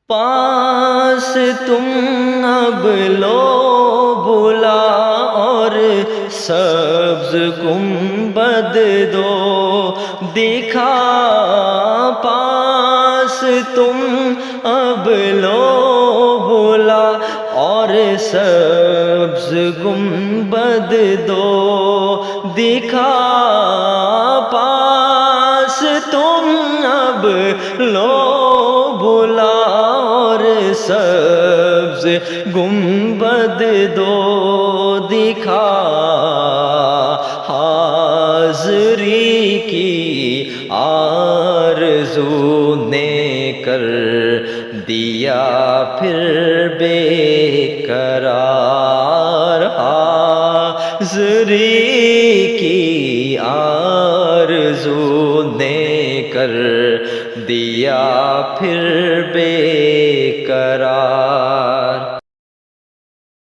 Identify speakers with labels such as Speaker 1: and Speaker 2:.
Speaker 1: پاس تم اب لو بلا اور سبز گنبد دو دکھا، پاس تم اب لو بلا اور سبز گنبد دو دکھا، پاس تم اب لو بلا اور سبز گنبد دو دکھا، حاضری کی آرزو نے کر دیا پھر بے قرار، حاضری کی آرزو نے کر دیا پھر بے قرار۔